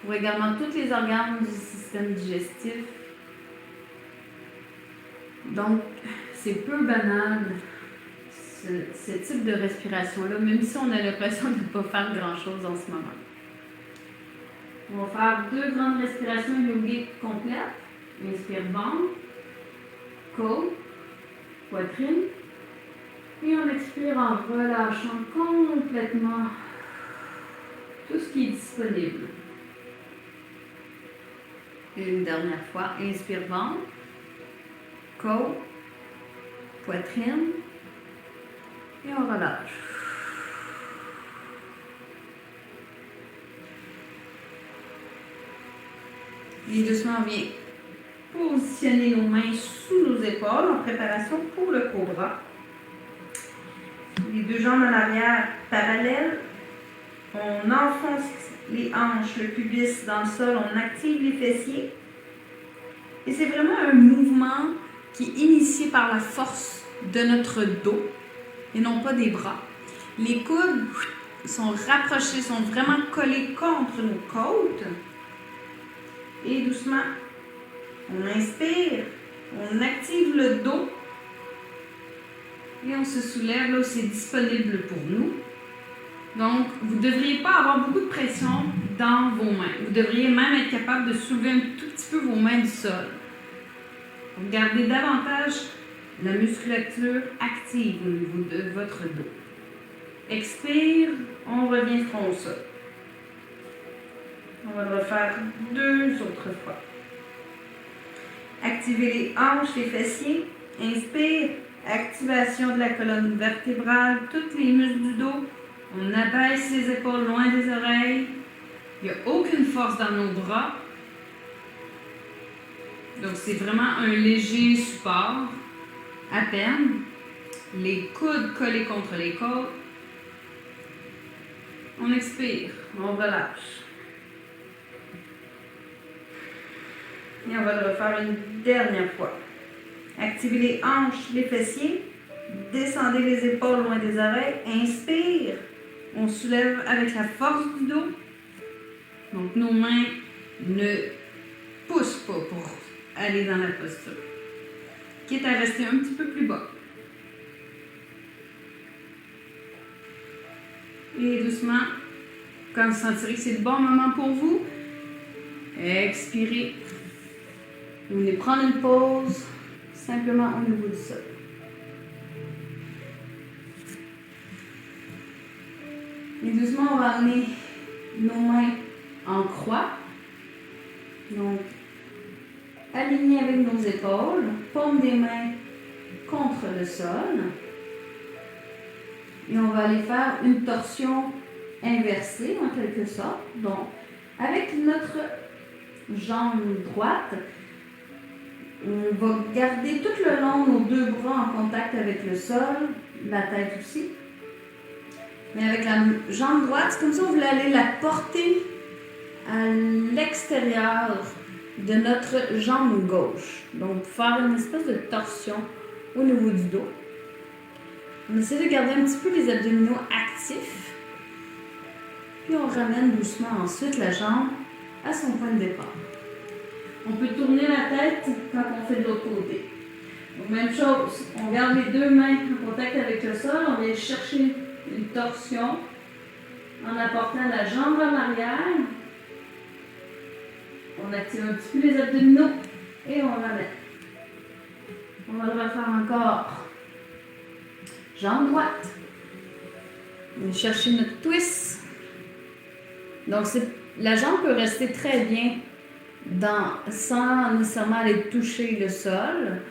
pour également tous les organes du système digestif. Donc, c'est peu banal, ce type de respiration-là, même si on a l'impression de ne pas faire grand-chose en ce moment. On va faire 2 grandes respirations yogiques complètes. Inspire ventre, côte, poitrine. Et on expire en relâchant complètement tout ce qui est disponible. Et une dernière fois, inspire ventre, côte, poitrine. Et on relâche. Et doucement, on vient positionner nos mains sous nos épaules en préparation pour le cobra. Les 2 jambes en arrière parallèles. On enfonce les hanches, le pubis dans le sol, on active les fessiers. Et c'est vraiment un mouvement qui est initié par la force de notre dos et non pas des bras. Les coudes sont rapprochés, sont vraiment collés contre nos côtes. Et doucement, on inspire, on active le dos et on se soulève là où c'est disponible pour nous. Donc, vous ne devriez pas avoir beaucoup de pression dans vos mains. Vous devriez même être capable de soulever un tout petit peu vos mains du sol. Donc, gardez davantage la musculature active au niveau de votre dos. Expire, on revient front au sol. On va le refaire 2 autres fois. Activez les hanches, les fessiers. Inspire, activation de la colonne vertébrale, tous les muscles du dos. On abaisse les épaules loin des oreilles. Il n'y a aucune force dans nos bras. Donc, c'est vraiment un léger support. À peine. Les coudes collés contre les côtes. On expire. On relâche. Et on va le refaire une dernière fois. Activez les hanches, les fessiers. Descendez les épaules loin des oreilles. Inspire. On soulève avec la force du dos. Donc, nos mains ne poussent pas pour aller dans la posture. Quitte à rester un petit peu plus bas. Et doucement, quand vous sentirez que c'est le bon moment pour vous, expirez. Vous venez prendre une pause simplement au niveau du sol. Et doucement, on va amener nos mains en croix. Donc, alignés avec nos épaules, paume des mains contre le sol. Et on va aller faire une torsion inversée en quelque sorte. Donc, avec notre jambe droite, on va garder tout le long nos 2 bras en contact avec le sol, la tête aussi. Mais avec la jambe droite, c'est comme ça on voulait aller la porter à l'extérieur de notre jambe gauche. Donc, faire une espèce de torsion au niveau du dos. On essaie de garder un petit peu les abdominaux actifs. Puis on ramène doucement ensuite la jambe à son point de départ. On peut tourner la tête quand on fait de l'autre côté. Donc, même chose, on garde les 2 mains en contact avec le sol, on vient chercher une torsion en apportant la jambe en arrière. On active un petit peu les abdominaux et on ramène. On va le refaire encore. Jambe droite. On va chercher notre twist. Donc, la jambe peut rester très bien sans nécessairement aller toucher le sol.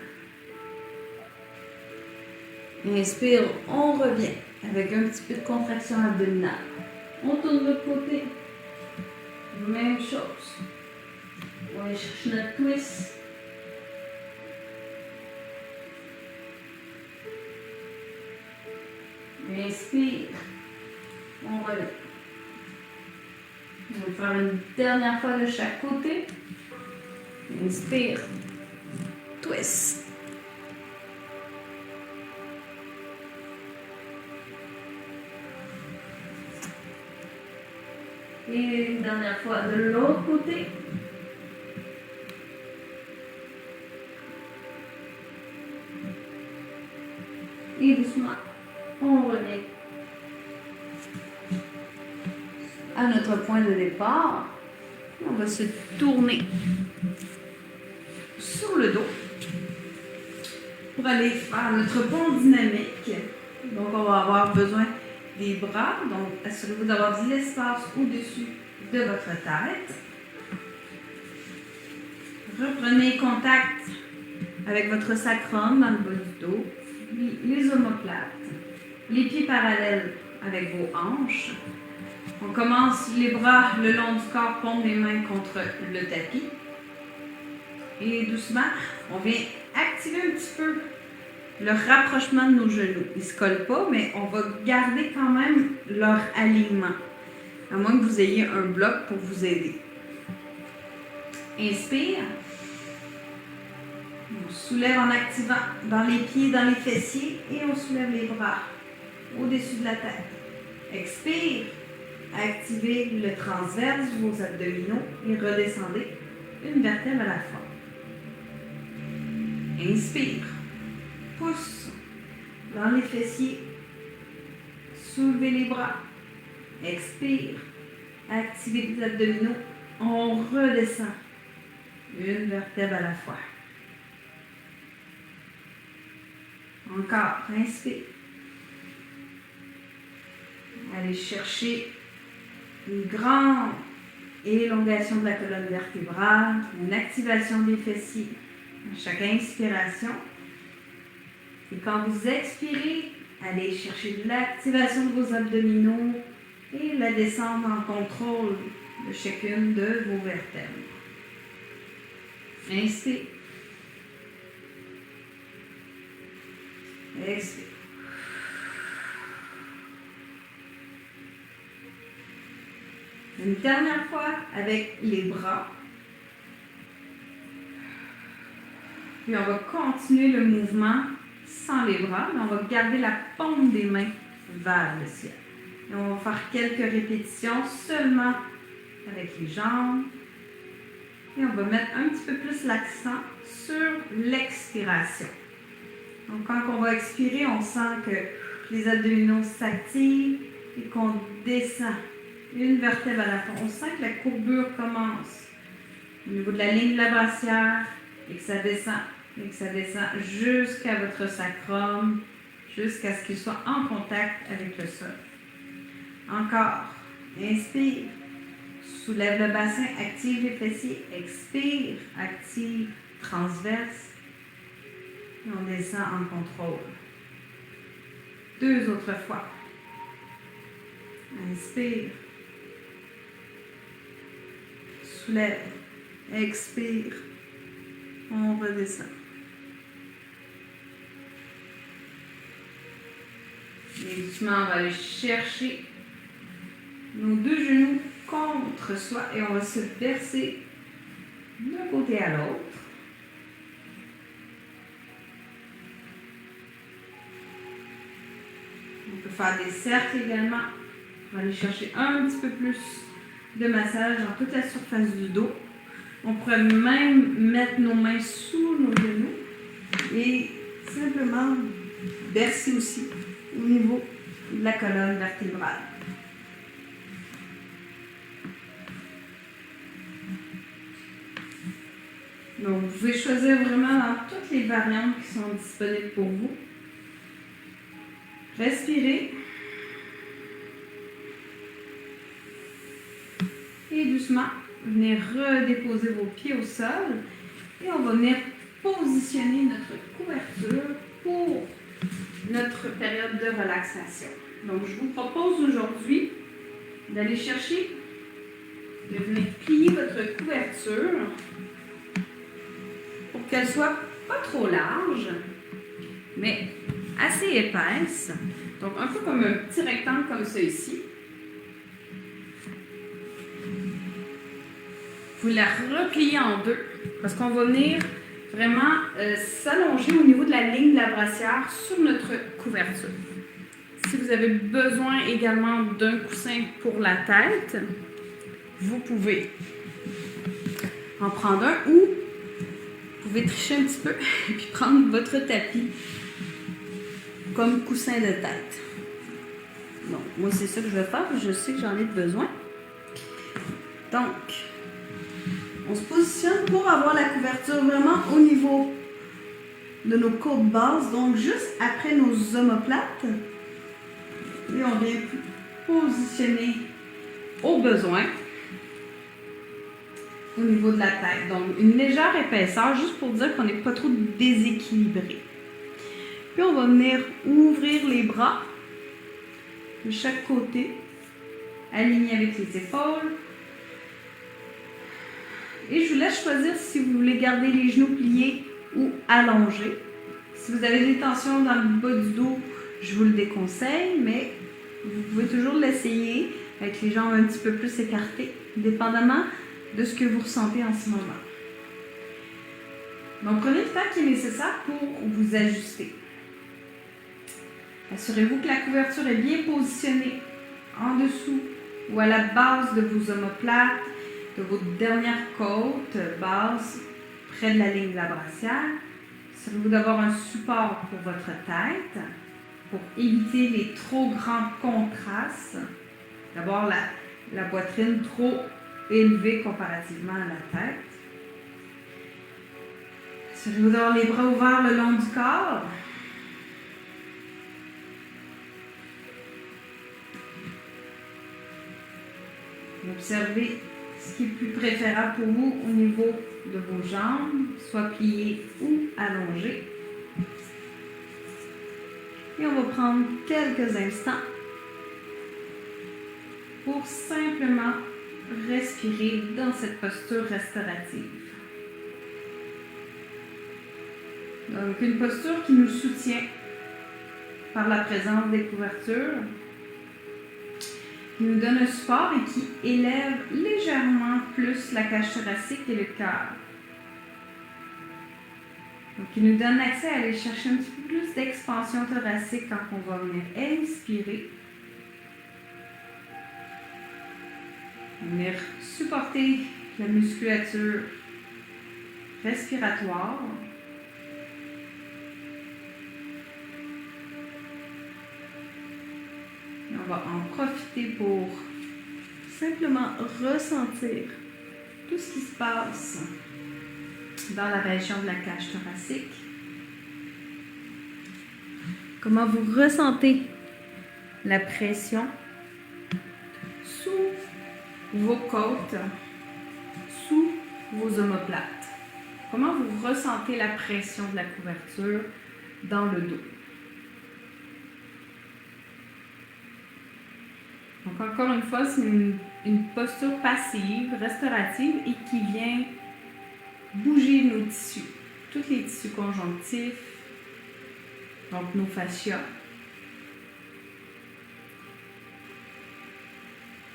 Inspire, on revient avec un petit peu de contraction abdominale. On tourne de l'autre côté. Même chose. On va aller chercher notre twist. Inspire. On relève. On va faire une dernière fois de chaque côté. Inspire. Twist. Et une dernière fois de l'autre côté. Et doucement, on revient à notre point de départ. On va se tourner sur le dos pour aller faire notre pont dynamique. Donc, on va avoir besoin des bras. Donc, assurez-vous d'avoir de l'espace au-dessus de votre tête. Reprenez contact avec votre sacrum dans le bas du dos, les omoplates, les pieds parallèles avec vos hanches. On commence les bras le long du corps, paume des mains contre le tapis. Et doucement, on vient activer un petit peu le rapprochement de nos genoux. Ils ne se collent pas, mais on va garder quand même leur alignement. À moins que vous ayez un bloc pour vous aider. Inspire. On soulève en activant dans les pieds, dans les fessiers et on soulève les bras au-dessus de la tête. Expire. Activez le transverse de vos abdominaux et redescendez une vertèbre à la fois. Inspire. Pousse dans les fessiers. Soulevez les bras. Expire. Activez les abdominaux. On redescend une vertèbre à la fois. Encore. Inspire. Allez chercher une grande élongation de la colonne vertébrale, une activation des fessiers à chaque inspiration. Et quand vous expirez, allez chercher de l'activation de vos abdominaux et la descente en contrôle de chacune de vos vertèbres. Inspire. Expire. Une dernière fois avec les bras. Puis on va continuer le mouvement sans les bras, mais on va garder la paume des mains vers le ciel. Et on va faire quelques répétitions seulement avec les jambes. Et on va mettre un petit peu plus l'accent sur l'expiration. Donc quand on va expirer, on sent que les abdominaux s'activent et qu'on descend une vertèbre à la fois. On sent que la courbure commence au niveau de la ligne de la brassière et que ça descend jusqu'à votre sacrum, jusqu'à ce qu'il soit en contact avec le sol. Encore. Inspire. Soulève le bassin, active les fessiers. Expire. Active transverse. Et on descend en contrôle. 2 autres fois. Inspire. Soulève. Expire. On redescend. Et doucement, on va aller chercher nos 2 genoux contre soi et on va se verser d'un côté à l'autre. On peut faire des cercles également. On va aller chercher un petit peu plus de massage dans toute la surface du dos. On pourrait même mettre nos mains sous nos genoux et simplement bercer aussi au niveau de la colonne vertébrale. Donc, vous pouvez choisir vraiment dans toutes les variantes qui sont disponibles pour vous. Respirez. Et doucement, venez redéposer vos pieds au sol. Et on va venir positionner notre couverture pour notre période de relaxation. Donc, je vous propose aujourd'hui d'aller chercher, de venir plier votre couverture pour qu'elle soit pas trop large, mais assez épaisse. Donc, un peu comme un petit rectangle comme ça ici. Vous la repliez en deux parce qu'on va venir vraiment s'allonger au niveau de la ligne de la brassière sur notre couverture. Si vous avez besoin également d'un coussin pour la tête, vous pouvez en prendre un ou vous pouvez tricher un petit peu et puis prendre votre tapis comme coussin de tête. Donc, moi, c'est ça que je vais faire. Je sais que j'en ai besoin. Donc, on se positionne pour avoir la couverture vraiment au niveau de nos côtes basses, donc juste après nos omoplates. Et on vient positionner au besoin au niveau de la tête. Donc, une légère épaisseur, juste pour dire qu'on n'est pas trop déséquilibré. Puis, on va venir ouvrir les bras de chaque côté, aligner avec les épaules. Et je vous laisse choisir si vous voulez garder les genoux pliés ou allongés. Si vous avez des tensions dans le bas du dos, je vous le déconseille, mais vous pouvez toujours l'essayer avec les jambes un petit peu plus écartées, dépendamment de ce que vous ressentez en ce moment. Donc, prenez le temps qui est nécessaire pour vous ajuster. Assurez-vous que la couverture est bien positionnée en dessous ou à la base de vos omoplates, de vos dernières côtes basses, près de la ligne de la brassière. Assurez-vous d'avoir un support pour votre tête, pour éviter les trop grands contrastes, d'avoir la poitrine trop élevée comparativement à la tête. Assurez-vous d'avoir les bras ouverts le long du corps. Observez ce qui est plus préférable pour vous au niveau de vos jambes, soit pliées ou allongées. Et on va prendre quelques instants pour simplement respirer dans cette posture restaurative. Donc, une posture qui nous soutient par la présence des couvertures, qui nous donne un support et qui élève légèrement plus la cage thoracique et le cœur. Donc, il nous donne accès à aller chercher un petit peu plus d'expansion thoracique quand on va venir inspirer. Venir supporter la musculature respiratoire. Et on va en profiter pour simplement ressentir tout ce qui se passe dans la région de la cage thoracique. Comment vous ressentez la pression sous vos côtes, sous vos omoplates. Comment vous ressentez la pression de la couverture dans le dos. Donc encore une fois, c'est une posture passive, restaurative et qui vient bouger nos tissus, tous les tissus conjonctifs, donc nos fascias.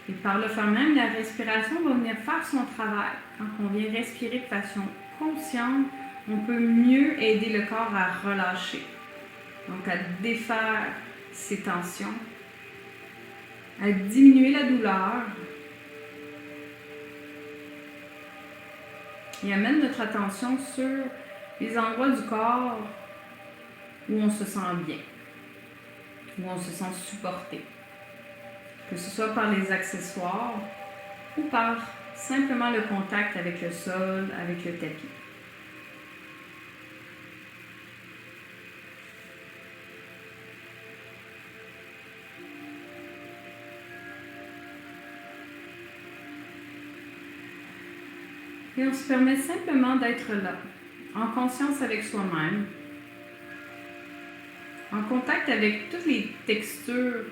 Et par le fait même, la respiration va venir faire son travail. Quand on vient respirer de façon consciente, on peut mieux aider le corps à relâcher, donc à défaire ses tensions, à diminuer la douleur et à mettre notre attention sur les endroits du corps où on se sent bien, où on se sent supporté, que ce soit par les accessoires ou par simplement le contact avec le sol, avec le tapis. Et on se permet simplement d'être là, en conscience avec soi-même, en contact avec toutes les textures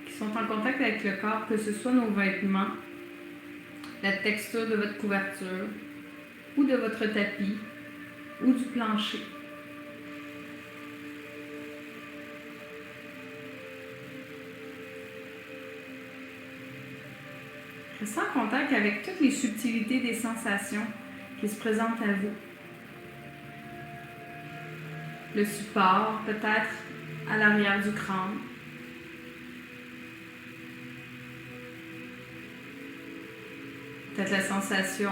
qui sont en contact avec le corps, que ce soit nos vêtements, la texture de votre couverture, ou de votre tapis, ou du plancher. Restez en contact avec toutes les subtilités des sensations qui se présentent à vous. Le support, peut-être à l'arrière du crâne. Peut-être la sensation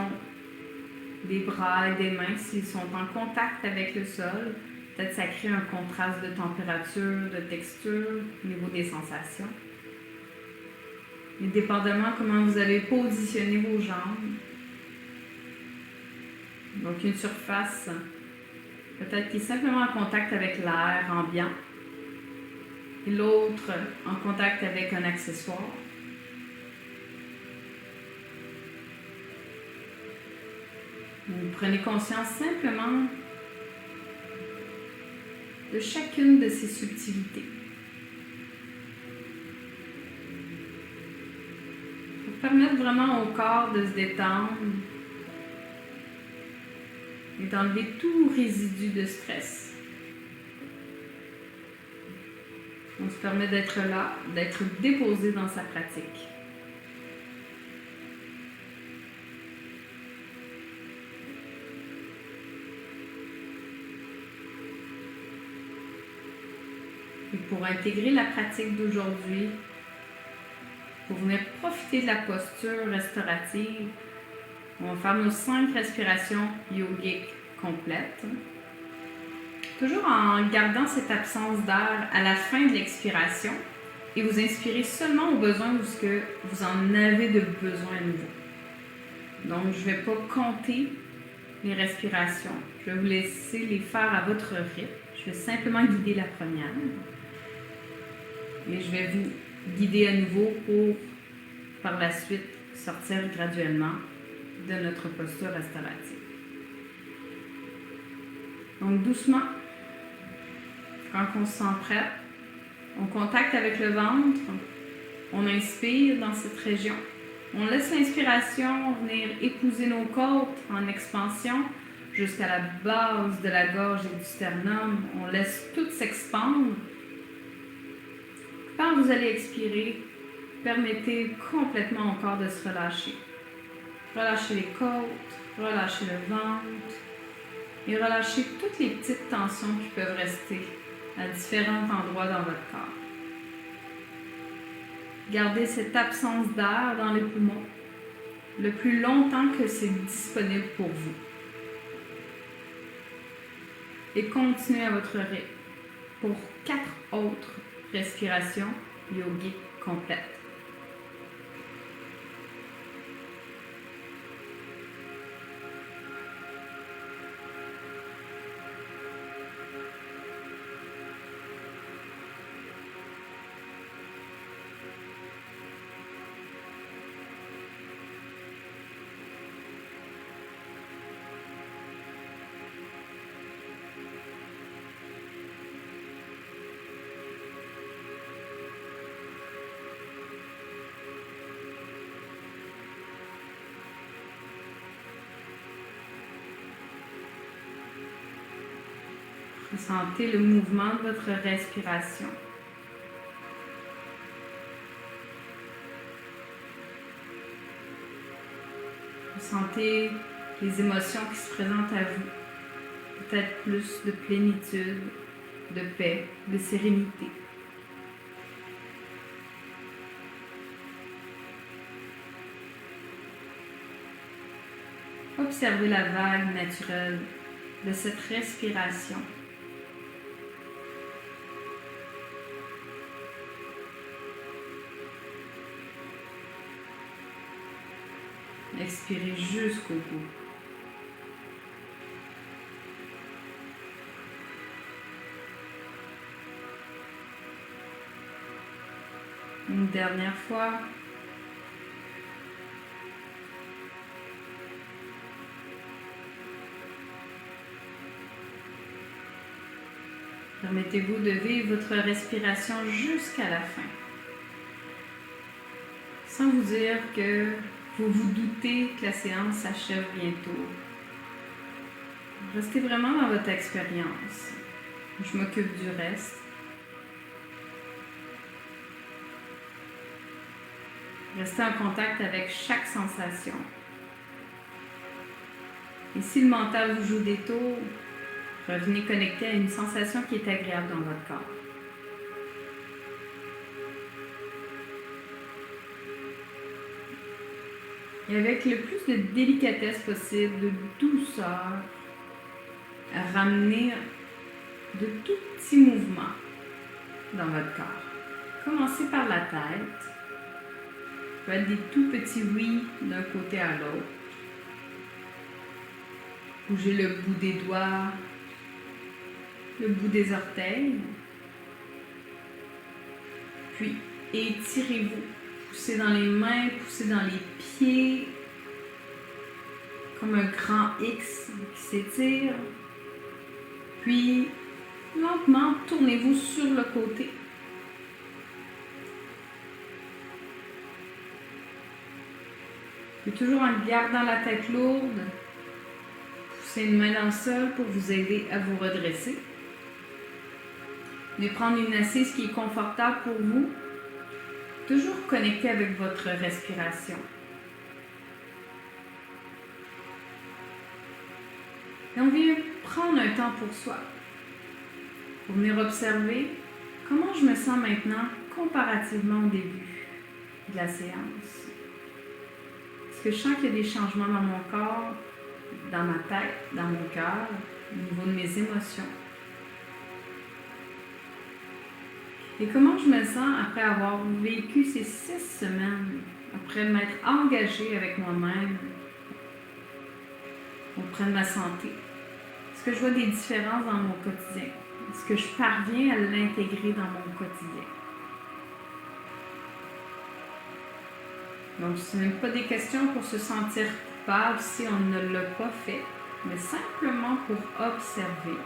des bras et des mains s'ils sont en contact avec le sol. Peut-être ça crée un contraste de température, de texture au niveau des sensations. Et dépendamment comment vous allez positionner vos jambes. Donc une surface peut-être qui est simplement en contact avec l'air ambiant. Et l'autre en contact avec un accessoire. Vous prenez conscience simplement de chacune de ces subtilités. Pour permettre vraiment au corps de se détendre et d'enlever tout résidu de stress. On se permet d'être là, d'être déposé dans sa pratique. Et pour intégrer la pratique d'aujourd'hui, pour venir profiter de la posture restaurative, on va faire nos 5 respirations yogiques complètes. Toujours en gardant cette absence d'air à la fin de l'expiration et vous inspirez seulement au besoin où ce que vous en avez de besoin à nouveau. Donc, je ne vais pas compter les respirations. Je vais vous laisser les faire à votre rythme. Je vais simplement guider la première. Et je vais vous guider à nouveau pour, par la suite, sortir graduellement de notre posture restaurative. Donc, doucement, quand on se sent prêt, on contacte avec le ventre, on inspire dans cette région. On laisse l'inspiration venir épouser nos côtes en expansion jusqu'à la base de la gorge et du sternum. On laisse tout s'expandre. Quand vous allez expirer, permettez complètement au corps de se relâcher. Relâchez les côtes, relâchez le ventre et relâchez toutes les petites tensions qui peuvent rester à différents endroits dans votre corps. Gardez cette absence d'air dans les poumons le plus longtemps que c'est disponible pour vous. Et continuez à votre rythme pour 4 autres respirations yogiques complètes. Ressentez le mouvement de votre respiration. Ressentez les émotions qui se présentent à vous. Peut-être plus de plénitude, de paix, de sérénité. Observez la vague naturelle de cette respiration. Expirez jusqu'au bout. Une dernière fois. Permettez-vous de vivre votre respiration jusqu'à la fin. Sans vous dire que vous vous doutez que la séance s'achève bientôt. Restez vraiment dans votre expérience. Je m'occupe du reste. Restez en contact avec chaque sensation. Et si le mental vous joue des tours, revenez connecté à une sensation qui est agréable dans votre corps. Et avec le plus de délicatesse possible, de douceur, ramenez de tout petits mouvements dans votre corps. Commencez par la tête. Ça peut être des tout petits oui d'un côté à l'autre. Bougez le bout des doigts, le bout des orteils. Puis étirez-vous. Poussez dans les mains, poussez dans les pieds. Comme un grand X qui s'étire. Puis lentement, tournez-vous sur le côté. Puis toujours en gardant la tête lourde, poussez une main dans le sol pour vous aider à vous redresser. Venez prendre une assise qui est confortable pour vous. Toujours connecté avec votre respiration. Et on vient prendre un temps pour soi. Pour venir observer comment je me sens maintenant comparativement au début de la séance. Est-ce que je sens qu'il y a des changements dans mon corps, dans ma tête, dans mon cœur, au niveau de mes émotions? Et comment je me sens après avoir vécu ces 6 semaines, après m'être engagée avec moi-même auprès de ma santé? Est-ce que je vois des différences dans mon quotidien? Est-ce que je parviens à l'intégrer dans mon quotidien? Donc, ce n'est pas des questions pour se sentir coupable si on ne l'a pas fait, mais simplement pour observer.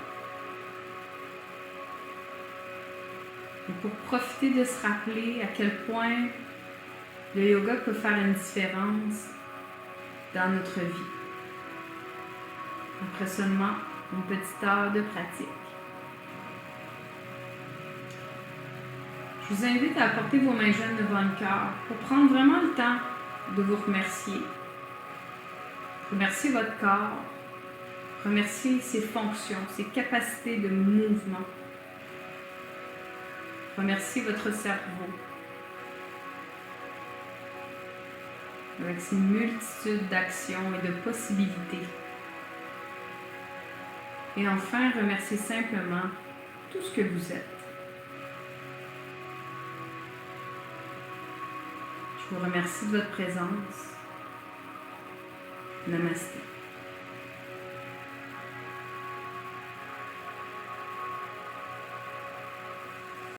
Et pour profiter de se rappeler à quel point le yoga peut faire une différence dans notre vie. Après seulement une petite heure de pratique. Je vous invite à apporter vos mains jointes devant le cœur pour prendre vraiment le temps de vous remercier. Remercier votre corps. Remercier ses fonctions, ses capacités de mouvement. Remerciez votre cerveau avec ses multitudes d'actions et de possibilités. Et enfin, remerciez simplement tout ce que vous êtes. Je vous remercie de votre présence. Namasté.